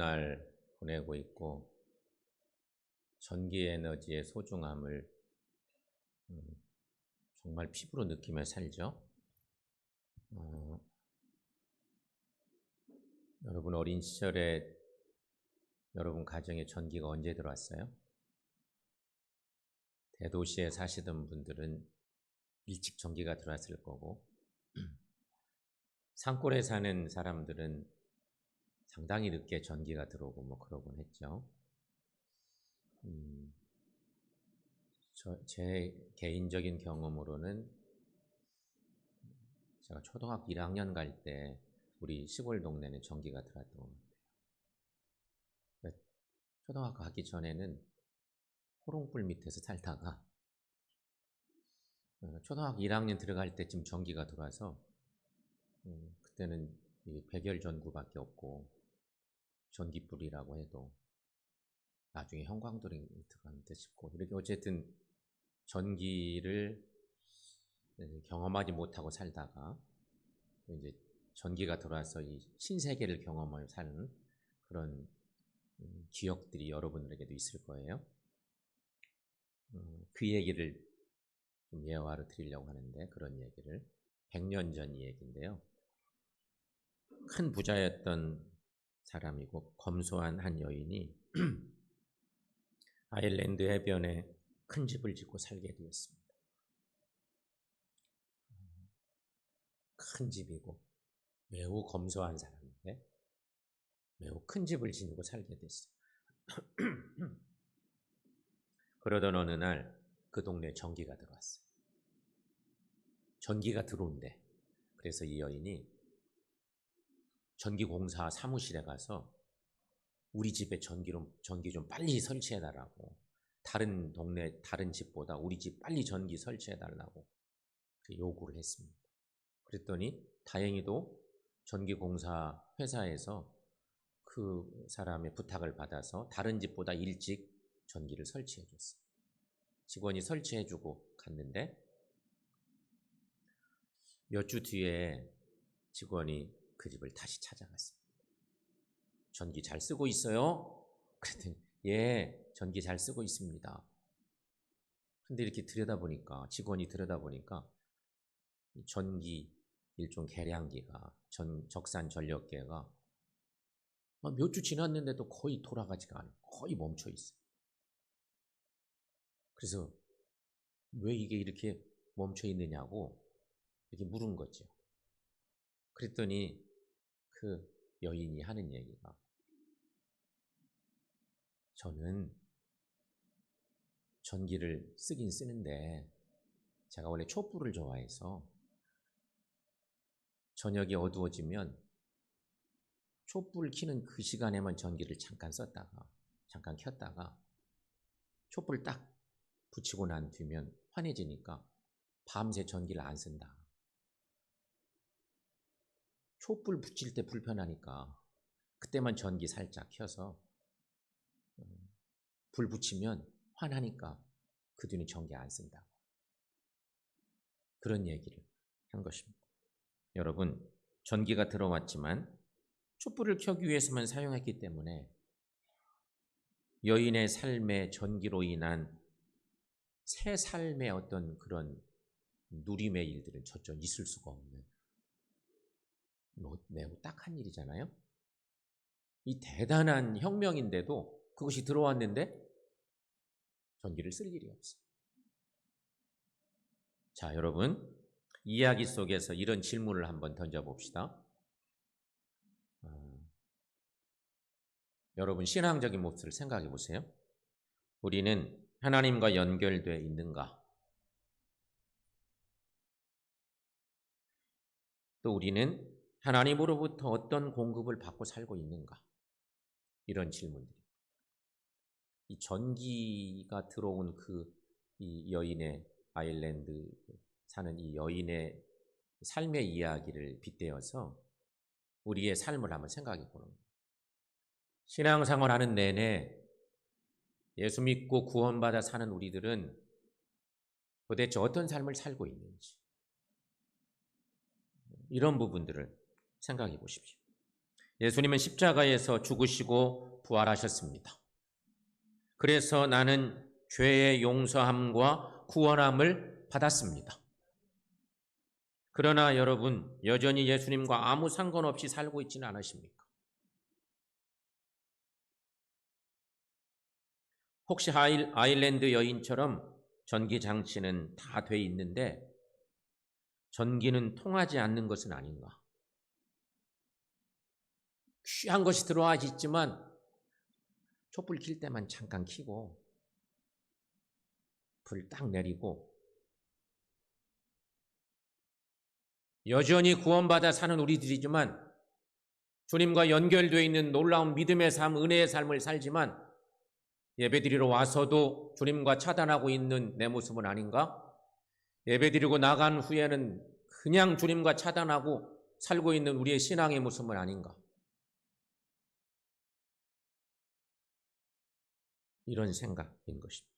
날 보내고 있고 전기 에너지의 소중함을 정말 피부로 느끼며 살죠. 여러분 어린 시절에 여러분 가정에 전기가 언제 들어왔어요? 대도시에 사시던 분들은 일찍 전기가 들어왔을 거고 산골에 사는 사람들은 상당히 늦게 전기가 들어오고 뭐 그러곤 했죠. 제 개인적인 경험으로는 제가 초등학교 1학년 갈 때 우리 시골 동네는 전기가 들어왔던 것 같아요. 초등학교 가기 전에는 호롱불 밑에서 살다가 초등학교 1학년 들어갈 때쯤 전기가 들어와서 그때는 백열전구밖에 없고 전기불이라고 해도 나중에 형광등이 들어가는데 싶고 이렇게 어쨌든 전기를 경험하지 못하고 살다가 이제 전기가 들어와서 이 신세계를 경험하며 사는 그런 기억들이 여러분들에게도 있을 거예요. 그 얘기를 좀 예화로 드리려고 하는데 그런 얘기를 100년 전 얘기인데요. 큰 부자였던 사람이고 검소한 한 여인이 아일랜드 해변에 큰 집을 짓고 살게 되었습니다. 큰 집이고 매우 검소한 사람인데 매우 큰 집을 지니고 살게 됐어요. 그러던 어느 날 그 동네에 전기가 들어왔어요. 전기가 들어온대. 그래서 이 여인이 전기공사 사무실에 가서 우리 집에 전기 좀 빨리 설치해달라고, 다른 동네 다른 집보다 우리 집 빨리 전기 설치해달라고 요구를 했습니다. 그랬더니 다행히도 전기공사 회사에서 그 사람의 부탁을 받아서 다른 집보다 일찍 전기를 설치해줬어요. 직원이 설치해주고 갔는데 몇 주 뒤에 직원이 그 집을 다시 찾아갔습니다. 전기 잘 쓰고 있어요? 그랬더니 예, 전기 잘 쓰고 있습니다. 근데 이렇게 직원이 들여다보니까 전기 일종 계량기가 적산 전력계가 몇 주 지났는데도 거의 돌아가지가 않아요. 거의 멈춰 있어요. 그래서 왜 이게 이렇게 멈춰 있느냐고 이렇게 물은 거죠. 그랬더니 그 여인이 하는 얘기가 저는 전기를 쓰긴 쓰는데 제가 원래 촛불을 좋아해서 저녁이 어두워지면 촛불 켜는 그 시간에만 전기를 잠깐 켰다가 촛불 딱 붙이고 난 뒤면 환해지니까 밤새 전기를 안 쓴다. 촛불 붙일 때 불편하니까 그때만 전기 살짝 켜서 불 붙이면 환하니까 그 뒤는 전기 안 쓴다. 그런 얘기를 한 것입니다. 여러분, 전기가 들어왔지만 촛불을 켜기 위해서만 사용했기 때문에 여인의 삶에 전기로 인한 새 삶의 어떤 그런 누림의 일들은 전혀 있을 수가 없는 매우 딱한 일이잖아요. 이 대단한 혁명인데도 그것이 들어왔는데 전기를 쓸 일이 없어요. 자, 여러분, 이야기 속에서 이런 질문을 한번 던져봅시다. 여러분 신앙적인 모습을 생각해 보세요. 우리는 하나님과 연결되어 있는가? 또 우리는 하나님으로부터 어떤 공급을 받고 살고 있는가? 이런 질문들이. 이 전기가 들어온 이 여인의 아일랜드 사는 이 여인의 삶의 이야기를 빗대어서 우리의 삶을 한번 생각해 보는 거예요. 신앙생활하는 내내 예수 믿고 구원받아 사는 우리들은 도대체 어떤 삶을 살고 있는지 이런 부분들을 생각해 보십시오. 예수님은 십자가에서 죽으시고 부활하셨습니다. 그래서 나는 죄의 용서함과 구원함을 받았습니다. 그러나 여러분, 여전히 예수님과 아무 상관없이 살고 있지는 않으십니까? 혹시 아일랜드 여인처럼 전기장치는 다 돼 있는데 전기는 통하지 않는 것은 아닌가? 귀한 것이 들어와 있지만 촛불 킬 때만 잠깐 켜고 불 딱 내리고 여전히 구원받아 사는 우리들이지만 주님과 연결되어 있는 놀라운 믿음의 삶, 은혜의 삶을 살지만 예배드리러 와서도 주님과 차단하고 있는 내 모습은 아닌가? 예배드리고 나간 후에는 그냥 주님과 차단하고 살고 있는 우리의 신앙의 모습은 아닌가? 이런 생각인 것입니다.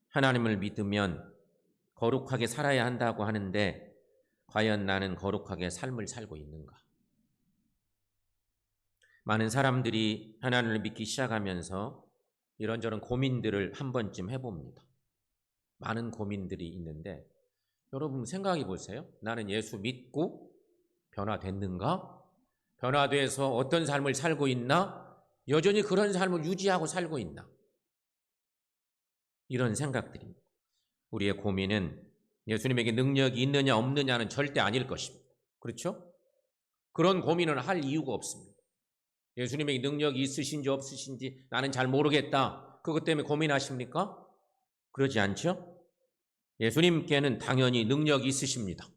하나님을 믿으면 거룩하게 살아야 한다고 하는데 과연 나는 거룩하게 삶을 살고 있는가? 많은 사람들이 하나님을 믿기 시작하면서 이런저런 고민들을 한 번쯤 해봅니다. 많은 고민들이 있는데 여러분 생각해 보세요. 나는 예수 믿고 변화됐는가? 변화돼서 어떤 삶을 살고 있나? 여전히 그런 삶을 유지하고 살고 있나? 이런 생각들입니다. 우리의 고민은 예수님에게 능력이 있느냐 없느냐는 절대 아닐 것입니다. 그렇죠? 그런 고민은 할 이유가 없습니다. 예수님에게 능력이 있으신지 없으신지 나는 잘 모르겠다. 그것 때문에 고민하십니까? 그러지 않죠? 예수님께는 당연히 능력이 있으십니다.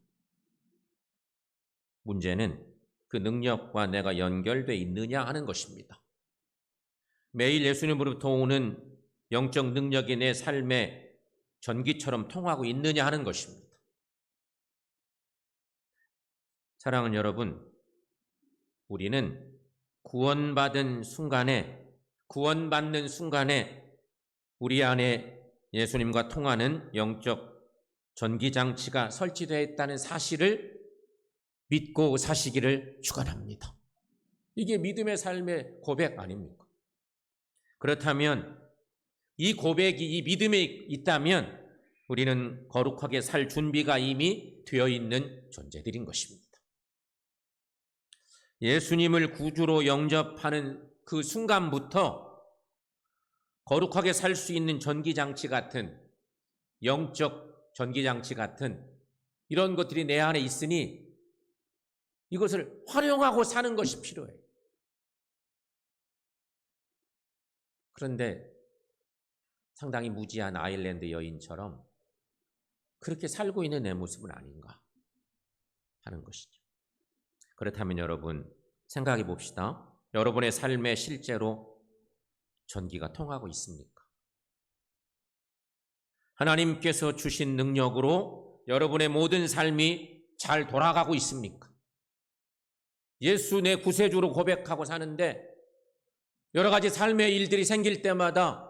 문제는 그 능력과 내가 연결되어 있느냐 하는 것입니다. 매일 예수님으로부터 오는 영적 능력이 내 삶에 전기처럼 통하고 있느냐 하는 것입니다. 사랑하는 여러분, 우리는 구원받는 순간에 우리 안에 예수님과 통하는 영적 전기장치가 설치되어 있다는 사실을 믿고 사시기를 축원합니다. 이게 믿음의 삶의 고백 아닙니까? 그렇다면 이 고백이 이 믿음에 있다면 우리는 거룩하게 살 준비가 이미 되어 있는 존재들인 것입니다. 예수님을 구주로 영접하는 그 순간부터 거룩하게 살 수 있는 전기장치 같은 영적 전기장치 같은 이런 것들이 내 안에 있으니 이것을 활용하고 사는 것이 필요해요. 그런데 상당히 무지한 아일랜드 여인처럼 그렇게 살고 있는 내 모습은 아닌가 하는 것이죠. 그렇다면 여러분 생각해 봅시다. 여러분의 삶에 실제로 전기가 통하고 있습니까? 하나님께서 주신 능력으로 여러분의 모든 삶이 잘 돌아가고 있습니까? 예수 내 구세주로 고백하고 사는데 여러 가지 삶의 일들이 생길 때마다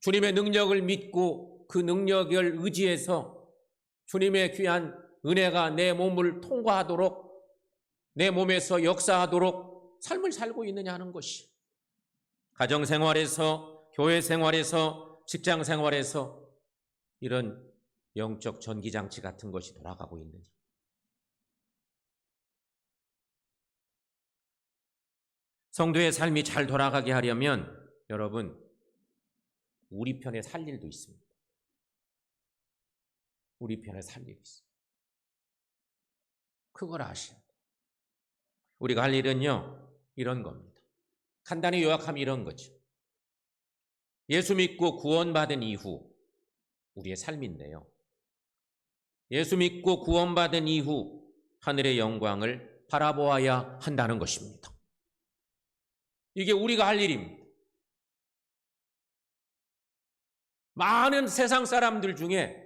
주님의 능력을 믿고 그 능력을 의지해서 주님의 귀한 은혜가 내 몸을 통과하도록 내 몸에서 역사하도록 삶을 살고 있느냐 하는 것이 가정생활에서 교회생활에서 직장생활에서 이런 영적 전기장치 같은 것이 돌아가고 있느냐. 성도의 삶이 잘 돌아가게 하려면 여러분 우리 편에 살 일도 있습니다. 우리 편에 살 일이 있습니다. 그걸 아셔야 돼요. 우리가 할 일은요 이런 겁니다. 간단히 요약하면 이런 거죠. 예수 믿고 구원받은 이후 우리의 삶인데요. 예수 믿고 구원받은 이후 하늘의 영광을 바라보아야 한다는 것입니다. 이게 우리가 할 일입니다. 많은 세상 사람들 중에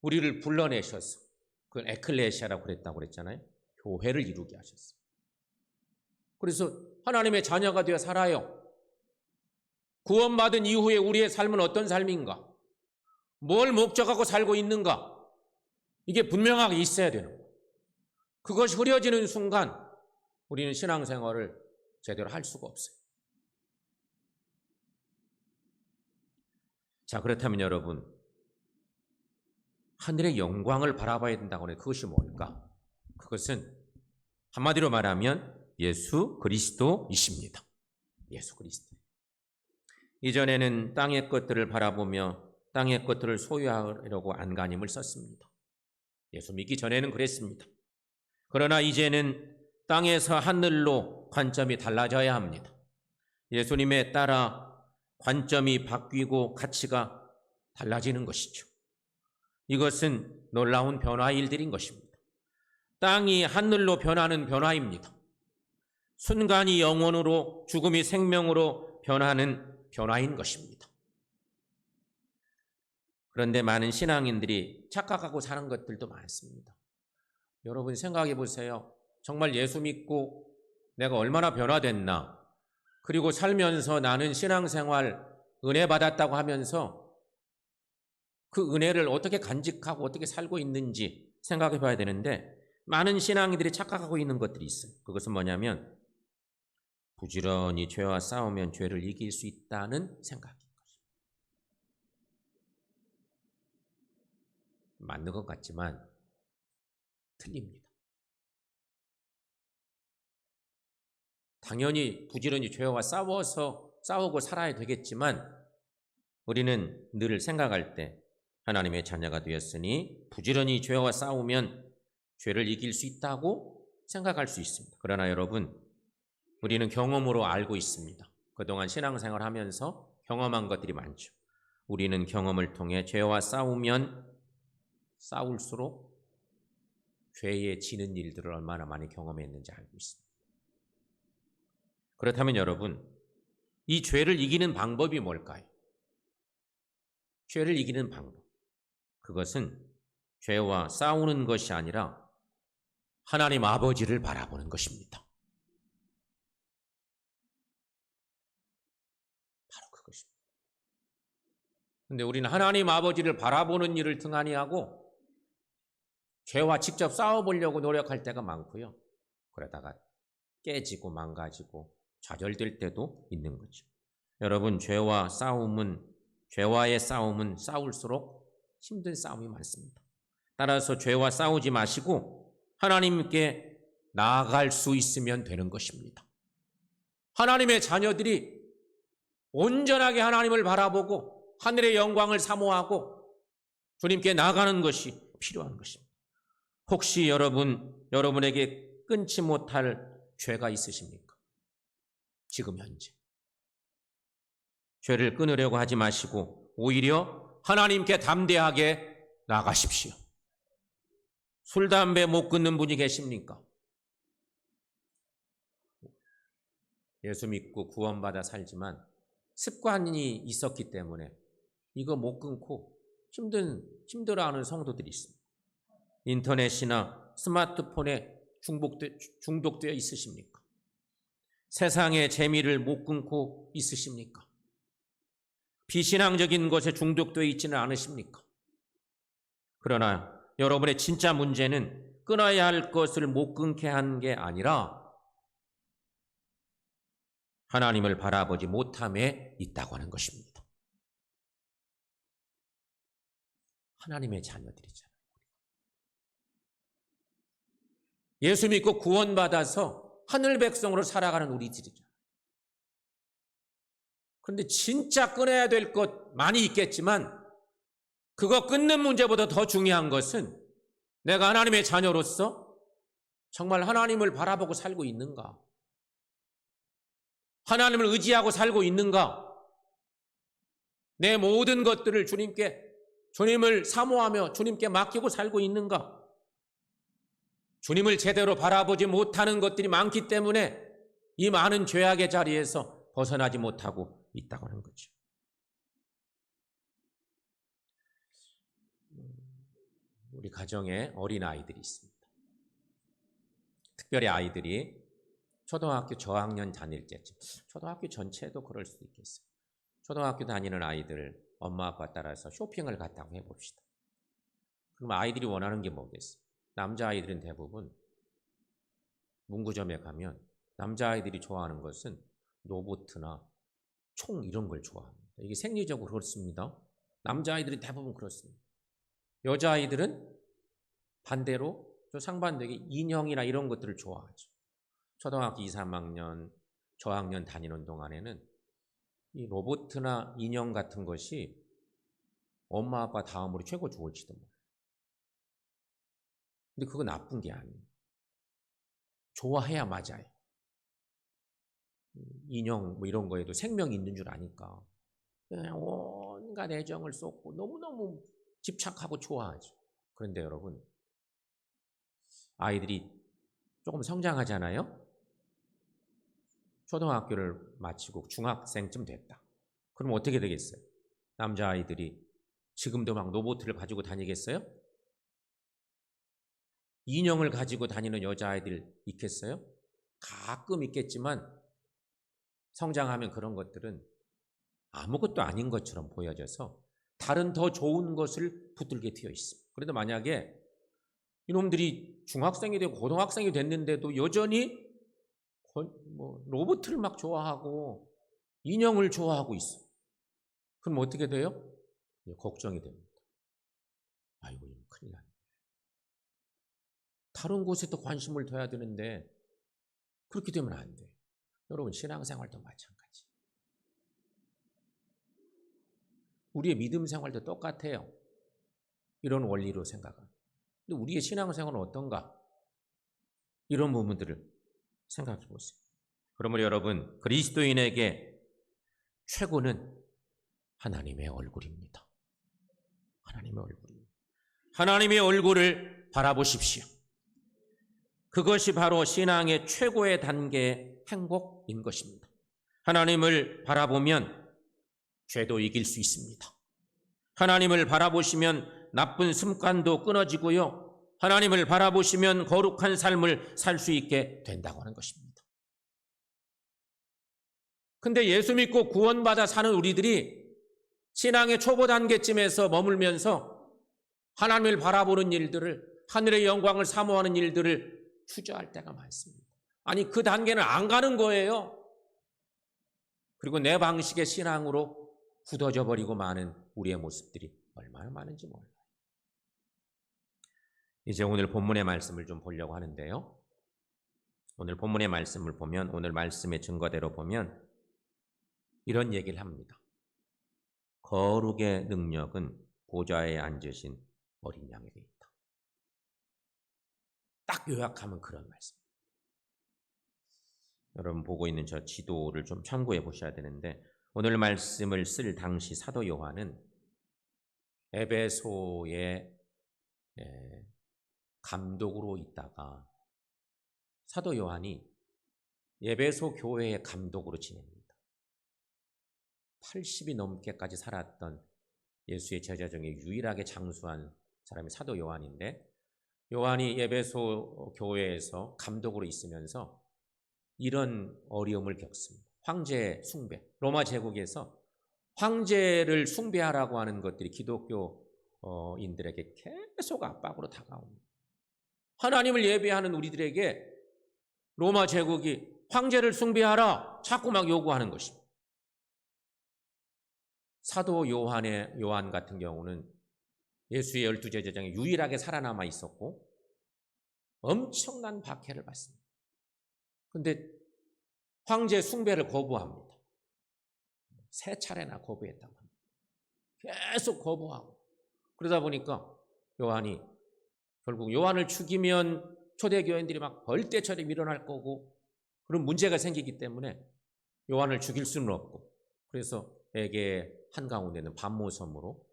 우리를 불러내셔서 그건 에클레시아라고 그랬잖아요. 교회를 이루게 하셨어요. 그래서 하나님의 자녀가 되어 살아요. 구원받은 이후에 우리의 삶은 어떤 삶인가? 뭘 목적하고 살고 있는가? 이게 분명하게 있어야 되는 거예요. 그것이 흐려지는 순간 우리는 신앙생활을 제대로 할 수가 없어요. 자, 그렇다면 여러분, 하늘의 영광을 바라봐야 된다고 하는 그것이 뭘까? 그것은 한마디로 말하면 예수 그리스도이십니다. 예수 그리스도. 이전에는 땅의 것들을 바라보며 땅의 것들을 소유하려고 안간힘을 썼습니다. 예수 믿기 전에는 그랬습니다. 그러나 이제는 땅에서 하늘로 관점이 달라져야 합니다. 예수님에 따라 관점이 바뀌고 가치가 달라지는 것이죠. 이것은 놀라운 변화의 일들인 것입니다. 땅이 하늘로 변하는 변화입니다. 순간이 영원으로, 죽음이 생명으로 변하는 변화인 것입니다. 그런데 많은 신앙인들이 착각하고 사는 것들도 많습니다. 여러분 생각해 보세요. 정말 예수 믿고 내가 얼마나 변화됐나? 그리고 살면서 나는 신앙생활 은혜 받았다고 하면서 그 은혜를 어떻게 간직하고 어떻게 살고 있는지 생각해 봐야 되는데, 많은 신앙인들이 착각하고 있는 것들이 있어요. 그것은 뭐냐면 부지런히 죄와 싸우면 죄를 이길 수 있다는 생각인 것입니다. 맞는 것 같지만 틀립니다. 당연히 부지런히 죄와 싸우고 살아야 되겠지만, 우리는 늘 생각할 때 하나님의 자녀가 되었으니 부지런히 죄와 싸우면 죄를 이길 수 있다고 생각할 수 있습니다. 그러나 여러분, 우리는 경험으로 알고 있습니다. 그동안 신앙생활 하면서 경험한 것들이 많죠. 우리는 경험을 통해 죄와 싸우면 싸울수록 죄에 지는 일들을 얼마나 많이 경험했는지 알고 있습니다. 그렇다면 여러분, 이 죄를 이기는 방법이 뭘까요? 죄를 이기는 방법. 그것은 죄와 싸우는 것이 아니라 하나님 아버지를 바라보는 것입니다. 바로 그것입니다. 그런데 우리는 하나님 아버지를 바라보는 일을 등한히 하고 죄와 직접 싸워보려고 노력할 때가 많고요. 그러다가 깨지고 망가지고 좌절될 때도 있는 거죠. 여러분, 죄와의 싸움은 싸울수록 힘든 싸움이 많습니다. 따라서 죄와 싸우지 마시고 하나님께 나아갈 수 있으면 되는 것입니다. 하나님의 자녀들이 온전하게 하나님을 바라보고 하늘의 영광을 사모하고 주님께 나아가는 것이 필요한 것입니다. 혹시 여러분에게 끊지 못할 죄가 있으십니까? 지금 현재. 죄를 끊으려고 하지 마시고 오히려 하나님께 담대하게 나아가십시오. 술, 담배 못 끊는 분이 계십니까? 예수 믿고 구원받아 살지만 습관이 있었기 때문에 이거 못 끊고 힘들어하는 성도들이 있습니다. 인터넷이나 스마트폰에 중독되어 있으십니까? 세상의 재미를 못 끊고 있으십니까? 비신앙적인 것에 중독되어 있지는 않으십니까? 그러나 여러분의 진짜 문제는 끊어야 할 것을 못 끊게 한 게 아니라 하나님을 바라보지 못함에 있다고 하는 것입니다. 하나님의 자녀들이잖아요. 예수 믿고 구원받아서 하늘 백성으로 살아가는 우리들이잖아요. 그런데 진짜 끊어야 될 것 많이 있겠지만 그거 끊는 문제보다 더 중요한 것은 내가 하나님의 자녀로서 정말 하나님을 바라보고 살고 있는가? 하나님을 의지하고 살고 있는가? 내 모든 것들을 주님을 사모하며 주님께 맡기고 살고 있는가? 주님을 제대로 바라보지 못하는 것들이 많기 때문에 이 많은 죄악의 자리에서 벗어나지 못하고 있다고 하는 거죠. 우리 가정에 어린아이들이 있습니다. 특별히 아이들이 초등학교 저학년 다닐 때쯤, 초등학교 전체도 그럴 수도 있겠어요. 초등학교 다니는 아이들 엄마 아빠 따라서 쇼핑을 갔다고 해봅시다. 그럼 아이들이 원하는 게 뭐겠어요? 남자아이들은 대부분 문구점에 가면 남자아이들이 좋아하는 것은 로봇이나 총 이런 걸 좋아합니다. 이게 생리적으로 그렇습니다. 남자아이들이 대부분 그렇습니다. 여자아이들은 반대로 상반되게 인형이나 이런 것들을 좋아하죠. 초등학교 2, 3학년 저학년 다니는 동안에는 이 로봇이나 인형 같은 것이 엄마 아빠 다음으로 최고 좋을지도 몰라요. 근데 그거 나쁜 게 아니에요. 좋아해야 맞아요. 인형 뭐 이런 거에도 생명이 있는 줄 아니까 그냥 온갖 애정을 쏟고 너무너무 집착하고 좋아하죠. 그런데 여러분, 아이들이 조금 성장하잖아요. 초등학교를 마치고 중학생쯤 됐다. 그럼 어떻게 되겠어요? 남자아이들이 지금도 막 로봇을 가지고 다니겠어요? 인형을 가지고 다니는 여자아이들 있겠어요? 가끔 있겠지만 성장하면 그런 것들은 아무것도 아닌 것처럼 보여져서 다른 더 좋은 것을 붙들게 되어 있습니다. 그런데 만약에 이놈들이 중학생이 되고 고등학생이 됐는데도 여전히 로봇을 막 좋아하고 인형을 좋아하고 있어. 그럼 어떻게 돼요? 걱정이 됩니다. 아이고, 큰일 났네. 다른 곳에 또 관심을 둬야 되는데 그렇게 되면 안 돼요. 여러분, 신앙생활도 마찬가지. 우리의 믿음 생활도 똑같아요. 이런 원리로 생각합니다. 근데 우리의 신앙생활은 어떤가? 이런 부분들을 생각해 보세요. 그러므로 여러분, 그리스도인에게 최고는 하나님의 얼굴입니다. 하나님의 얼굴입니다. 하나님의 얼굴을 바라보십시오. 그것이 바로 신앙의 최고의 단계의 행복인 것입니다. 하나님을 바라보면 죄도 이길 수 있습니다. 하나님을 바라보시면 나쁜 습관도 끊어지고요. 하나님을 바라보시면 거룩한 삶을 살 수 있게 된다고 하는 것입니다. 근데 예수 믿고 구원받아 사는 우리들이 신앙의 초보 단계쯤에서 머물면서 하나님을 바라보는 일들을, 하늘의 영광을 사모하는 일들을 주저할 때가 많습니다. 아니, 그 단계는 안 가는 거예요. 그리고 내 방식의 신앙으로 굳어져 버리고 마는 우리의 모습들이 얼마나 많은지 몰라요. 이제 오늘 본문의 말씀을 좀 보려고 하는데요. 오늘 본문의 말씀을 보면, 오늘 말씀의 증거대로 보면 이런 얘기를 합니다. 거룩의 능력은 보좌에 앉으신 어린 양에게 있다. 딱 요약하면 그런 말씀입니다. 여러분 보고 있는 저 지도를 좀 참고해 보셔야 되는데, 오늘 말씀을 쓸 당시 사도 요한은 에베소의 감독으로 있다가 사도 요한이 에베소 교회의 감독으로 지냅니다. 80이 넘게까지 살았던 예수의 제자 중에 유일하게 장수한 사람이 사도 요한인데, 요한이 에베소 교회에서 감독으로 있으면서 이런 어려움을 겪습니다. 황제 숭배. 로마 제국에서 황제를 숭배하라고 하는 것들이 기독교인들에게 계속 압박으로 다가옵니다. 하나님을 예배하는 우리들에게 로마 제국이 황제를 숭배하라 자꾸 막 요구하는 것입니다. 사도 요한 같은 경우는 예수의 12제자 중에 유일하게 살아남아 있었고 엄청난 박해를 받습니다. 그런데 황제 숭배를 거부합니다. 3차례나 거부했다고 합니다. 계속 거부하고, 그러다 보니까 요한이 결국 요한을 죽이면 초대교인들이 막 벌떼처럼 일어날 거고 그런 문제가 생기기 때문에 요한을 죽일 수는 없고, 그래서 에게 한가운데는 반모섬으로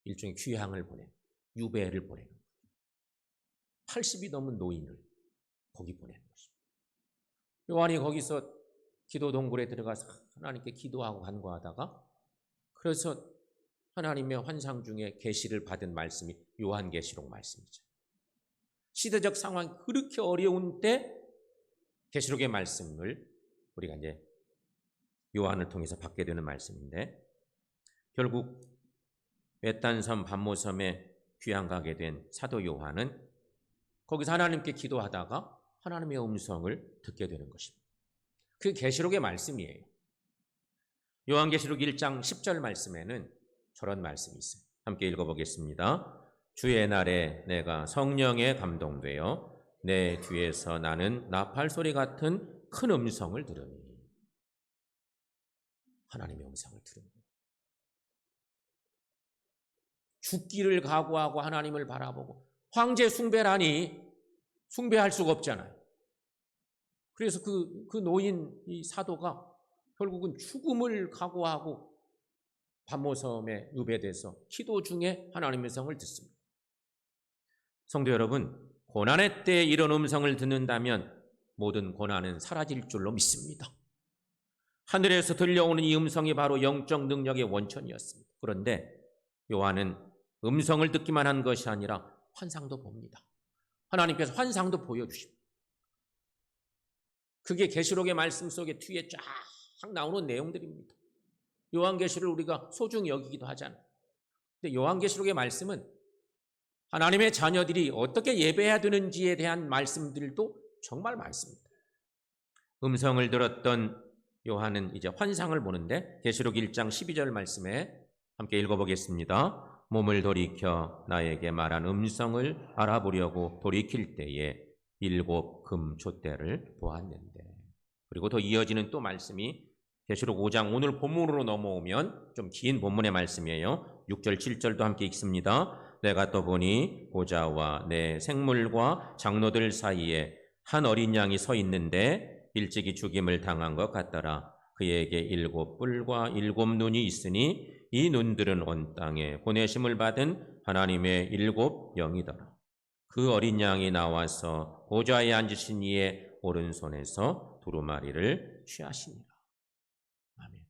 일종의 귀향을 보내는, 유배를 보내는 거예요. 80이 넘은 노인을 거기 보내는 것입니다. 요한이 거기서 기도 동굴에 들어가서 하나님께 기도하고 간구하다가, 그래서 하나님의 환상 중에 계시를 받은 말씀이 요한계시록 말씀이죠. 시대적 상황이 그렇게 어려운 때 계시록의 말씀을 우리가 이제 요한을 통해서 받게 되는 말씀인데, 결국 외딴섬 반모섬에 귀향 가게 된 사도 요한은 거기서 하나님께 기도하다가 하나님의 음성을 듣게 되는 것입니다. 그게 계시록의 말씀이에요. 요한계시록 1장 10절 말씀에는 저런 말씀이 있어요. 함께 읽어보겠습니다. 주의 날에 내가 성령에 감동되어 내 뒤에서 나는 나팔 소리 같은 큰 음성을 들으니, 하나님의 음성을 들으니, 죽기를 각오하고 하나님을 바라보고 황제 숭배라니 숭배할 수가 없잖아요. 그래서 그 노인 이 사도가 결국은 죽음을 각오하고 반모섬에 유배돼서 기도 중에 하나님의 성을 듣습니다. 성도 여러분, 고난의 때에 이런 음성을 듣는다면 모든 고난은 사라질 줄로 믿습니다. 하늘에서 들려오는 이 음성이 바로 영적 능력의 원천이었습니다. 그런데 요한은 음성을 듣기만 한 것이 아니라 환상도 봅니다. 하나님께서 환상도 보여주십니다. 그게 계시록의 말씀 속에 뒤에 쫙 나오는 내용들입니다. 요한계시를 우리가 소중히 여기기도 하잖아요. 근데 요한계시록의 말씀은 하나님의 자녀들이 어떻게 예배해야 되는지에 대한 말씀들도 정말 많습니다. 음성을 들었던 요한은 이제 환상을 보는데 계시록 1장 12절 말씀에 함께 읽어보겠습니다. 몸을 돌이켜 나에게 말한 음성을 알아보려고 돌이킬 때에 7 금촛대를 보았는데, 그리고 더 이어지는 또 말씀이 계시록 5장 오늘 본문으로 넘어오면 좀 긴 본문의 말씀이에요. 6절 7절도 함께 읽습니다. 내가 또 보니 보좌와 내 생물과 장로들 사이에 한 어린 양이 서 있는데 일찍이 죽임을 당한 것 같더라. 그에게 7 뿔과 7 눈이 있으니 이 눈들은 온 땅에 보내심을 받은 하나님의 7 영이더라. 그 어린 양이 나와서 보좌에 앉으신 이의 오른손에서 두루마리를 취하시니라. 아멘.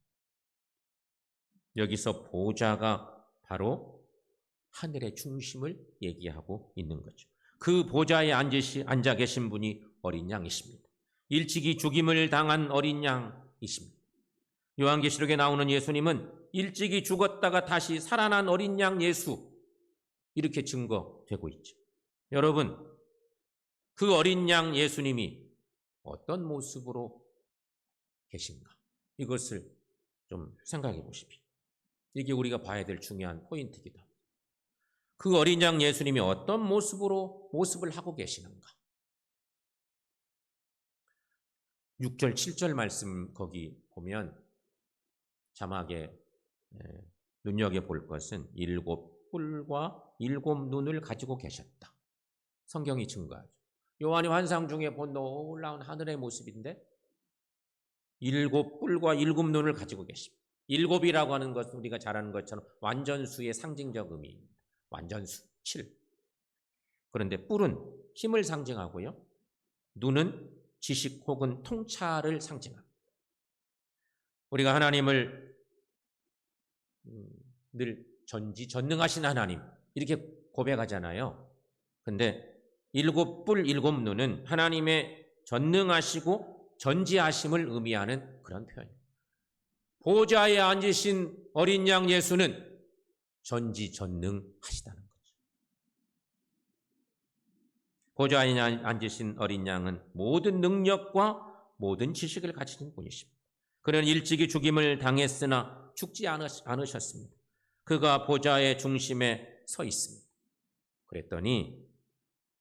여기서 보좌가 바로 하늘의 중심을 얘기하고 있는 거죠. 그 보좌에 앉아 계신 분이 어린 양이십니다. 일찍이 죽임을 당한 어린 양이십니다. 요한계시록에 나오는 예수님은 일찍이 죽었다가 다시 살아난 어린 양 예수, 이렇게 증거되고 있죠. 여러분, 그 어린 양 예수님이 어떤 모습으로 계신가? 이것을 좀 생각해 보십시오. 이게 우리가 봐야 될 중요한 포인트이기도 합니다. 그 어린 양 예수님이 어떤 모습을 하고 계시는가? 6절 7절 말씀 거기 보면 자막에 눈여겨볼 것은 7 뿔과 7 눈을 가지고 계셨다. 성경이 증거하죠. 요한이 환상 중에 본 놀라운 하늘의 모습인데 7 뿔과 7 눈을 가지고 계십니다. 7이라고 하는 것은 우리가 잘 아는 것처럼 완전수의 상징적 의미입니다. 완전수 7. 그런데 뿔은 힘을 상징하고요, 눈은 지식 혹은 통찰을 상징합니다. 우리가 하나님을 늘 전지전능하신 하나님 이렇게 고백하잖아요. 근데 7 뿔 7 눈은 하나님의 전능하시고 전지하심을 의미하는 그런 표현입니다. 보좌에 앉으신 어린 양 예수는 전지전능하시다는 거죠. 보좌에 앉으신 어린 양은 모든 능력과 모든 지식을 가지신 분이십니다. 그는 일찍이 죽임을 당했으나 죽지 않으셨습니다. 그가 보좌의 중심에 서 있습니다. 그랬더니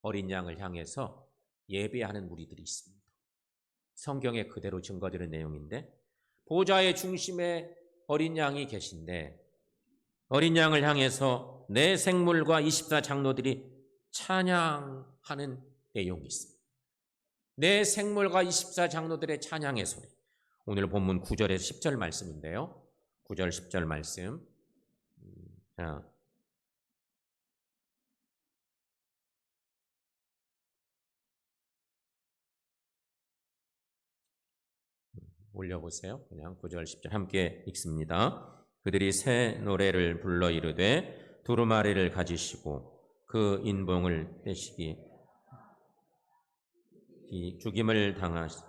어린 양을 향해서 예배하는 무리들이 있습니다. 성경에 그대로 증거되는 내용인데 보좌의 중심에 어린 양이 계신데 어린 양을 향해서 내 생물과 24 장로들이 찬양하는 내용이 있습니다. 내 생물과 24 장로들의 찬양의 소리. 오늘 본문 9절에서 10절 말씀인데요. 9절 10절 말씀. 자, 올려보세요. 그냥 9절 10절 함께 읽습니다. 그들이 새 노래를 불러 이르되 두루마리를 가지시고 그 인봉을 떼시기 죽임을 당하시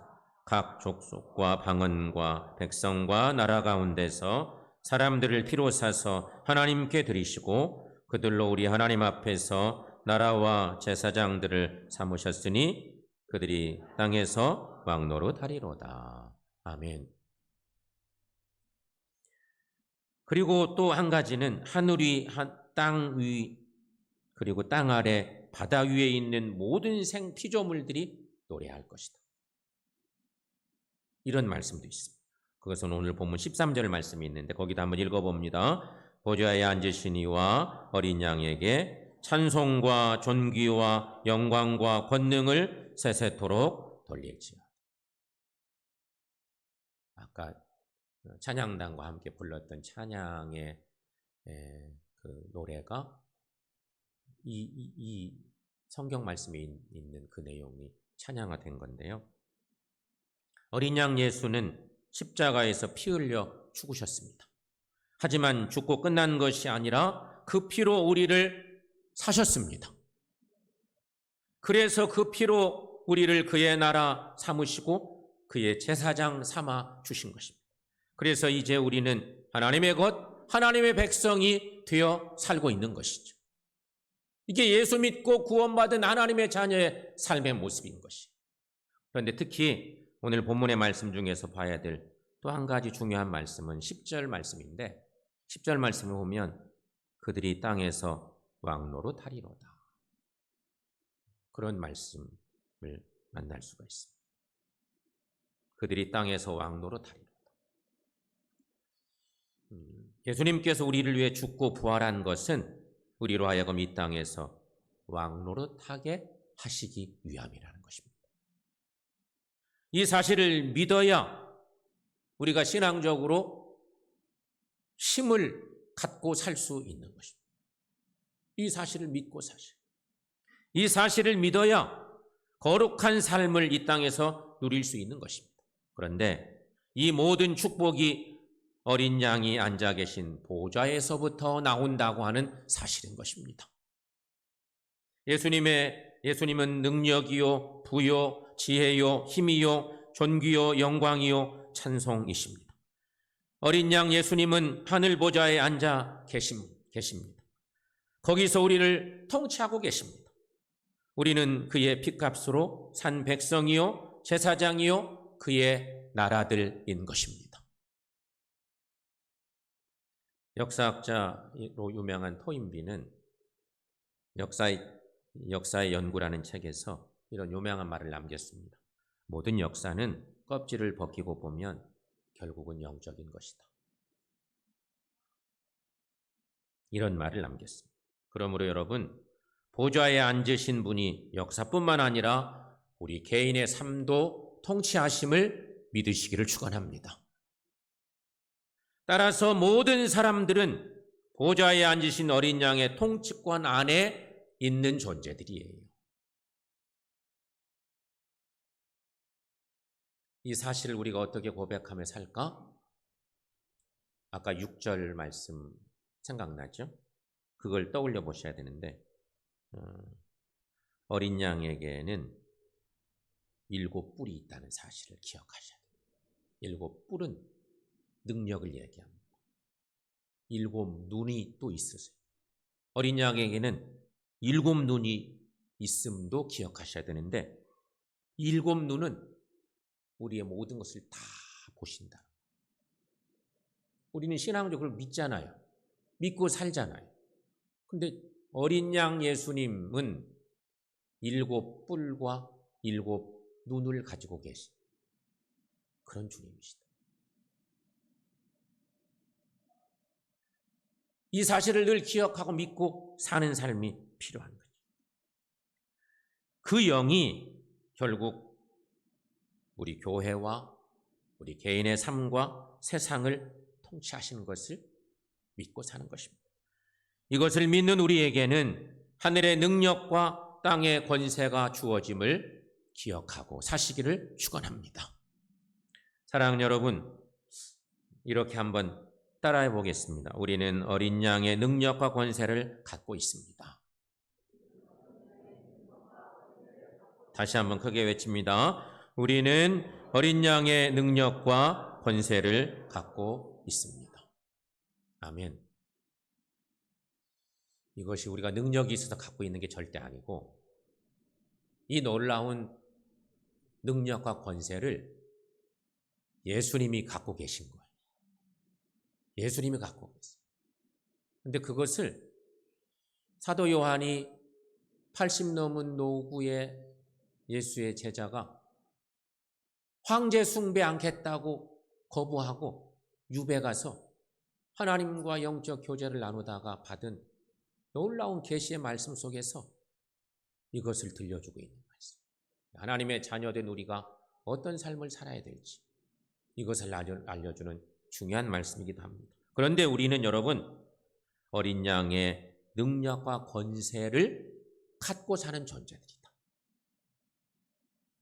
각 족속과 방언과 백성과 나라 가운데서 사람들을 피로 사서 하나님께 드리시고 그들로 우리 하나님 앞에서 나라와 제사장들을 삼으셨으니 그들이 땅에서 왕노릇하리로다. 아멘. 그리고 또 한 가지는 하늘 위, 땅 위, 그리고 땅 아래, 바다 위에 있는 모든 피조물들이 노래할 것이다. 이런 말씀도 있습니다. 그것은 오늘 본문 13절 말씀이 있는데 거기다 한번 읽어봅니다. 보좌에 앉으신 이와 어린 양에게 찬송과 존귀와 영광과 권능을 세세토록 돌릴지어다. 아까 찬양단과 함께 불렀던 찬양의 그 노래가 이 성경 말씀에 있는 그 내용이 찬양화된 건데요. 어린 양 예수는 십자가에서 피 흘려 죽으셨습니다. 하지만 죽고 끝난 것이 아니라 그 피로 우리를 사셨습니다. 그래서 그 피로 우리를 그의 나라 삼으시고 그의 제사장 삼아 주신 것입니다. 그래서 이제 우리는 하나님의 것, 하나님의 백성이 되어 살고 있는 것이죠. 이게 예수 믿고 구원받은 하나님의 자녀의 삶의 모습인 것이. 그런데 특히 오늘 본문의 말씀 중에서 봐야 될 또 한 가지 중요한 말씀은 10절 말씀인데 10절 말씀을 보면 그들이 땅에서 왕노릇하리로다. 그런 말씀을 만날 수가 있습니다. 그들이 땅에서 왕노릇하리로다. 예수님께서 우리를 위해 죽고 부활한 것은 우리로 하여금 이 땅에서 왕노릇하게 하시기 위함이라는 것입니다. 이 사실을 믿어야 우리가 신앙적으로 힘을 갖고 살 수 있는 것입니다. 이 사실을 믿고 사실. 이 사실을 믿어야 거룩한 삶을 이 땅에서 누릴 수 있는 것입니다. 그런데 이 모든 축복이 어린 양이 앉아 계신 보좌에서부터 나온다고 하는 사실인 것입니다. 예수님은 능력이요, 부요, 지혜요, 힘이요, 존귀요, 영광이요, 찬송이십니다. 어린 양 예수님은 하늘 보좌에 앉아 계십니다. 거기서 우리를 통치하고 계십니다. 우리는 그의 핏값으로 산 백성이요, 제사장이요, 그의 나라들인 것입니다. 역사학자로 유명한 토인비는 역사의 연구라는 책에서 이런 유명한 말을 남겼습니다. 모든 역사는 껍질을 벗기고 보면 결국은 영적인 것이다. 이런 말을 남겼습니다. 그러므로 여러분, 보좌에 앉으신 분이 역사뿐만 아니라 우리 개인의 삶도 통치하심을 믿으시기를 축원합니다. 따라서 모든 사람들은 보좌에 앉으신 어린 양의 통치권 안에 있는 존재들이에요. 이 사실을 우리가 어떻게 고백하며 살까? 아까 6절 말씀 생각나죠? 그걸 떠올려 보셔야 되는데 어린 양에게는 7 뿔이 있다는 사실을 기억하셔야 돼요. 7 뿔은 능력을 얘기합니다. 7 눈이 또 있으세요. 어린 양에게는 7 눈이 있음도 기억하셔야 되는데 7 눈은 우리의 모든 것을 다 보신다. 우리는 신앙적으로 믿잖아요. 믿고 살잖아요. 근데 어린 양 예수님은 7 뿔과 7 눈을 가지고 계신 그런 주님이시다. 이 사실을 늘 기억하고 믿고 사는 삶이 필요한 거죠. 그 영이 결국 우리 교회와 우리 개인의 삶과 세상을 통치하시는 것을 믿고 사는 것입니다. 이것을 믿는 우리에게는 하늘의 능력과 땅의 권세가 주어짐을 기억하고 사시기를 축원합니다. 사랑하는 여러분, 이렇게 한번 따라해 보겠습니다. 우리는 어린 양의 능력과 권세를 갖고 있습니다. 다시 한번 크게 외칩니다. 우리는 어린 양의 능력과 권세를 갖고 있습니다. 아멘. 이것이 우리가 능력이 있어서 갖고 있는 게 절대 아니고 이 놀라운 능력과 권세를 예수님이 갖고 계신 거예요. 예수님이 갖고 계세요. 그런데 그것을 사도 요한이 80 넘은 노구의 예수의 제자가 황제 숭배 않겠다고 거부하고 유배 가서 하나님과 영적 교제를 나누다가 받은 놀라운 계시의 말씀 속에서 이것을 들려주고 있는 말씀. 하나님의 자녀된 우리가 어떤 삶을 살아야 될지 이것을 알려주는 중요한 말씀이기도 합니다. 그런데 우리는 여러분 어린 양의 능력과 권세를 갖고 사는 존재들이다.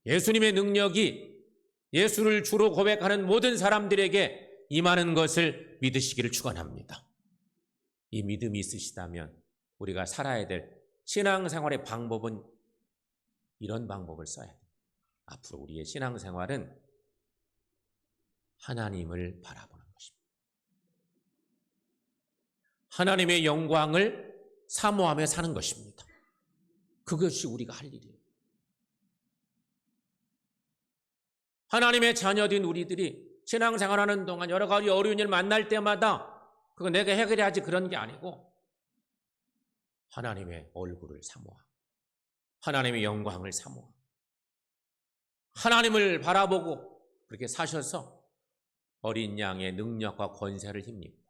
예수님의 능력이 예수를 주로 고백하는 모든 사람들에게 임하는 것을 믿으시기를 축원합니다. 이 믿음이 있으시다면 우리가 살아야 될 신앙생활의 방법은 이런 방법을 써야 돼요. 앞으로 우리의 신앙생활은 하나님을 바라보는 것입니다. 하나님의 영광을 사모하며 사는 것입니다. 그것이 우리가 할 일이에요. 하나님의 자녀된 우리들이 신앙생활하는 동안 여러 가지 어려운 일 만날 때마다 그거 내가 해결해야지 그런 게 아니고 하나님의 얼굴을 사모하고 하나님의 영광을 사모하고 하나님을 바라보고 그렇게 사셔서 어린 양의 능력과 권세를 힘입고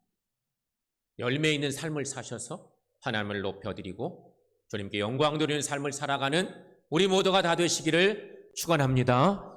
열매 있는 삶을 사셔서 하나님을 높여드리고 주님께 영광 돌리는 삶을 살아가는 우리 모두가 다 되시기를 축원합니다.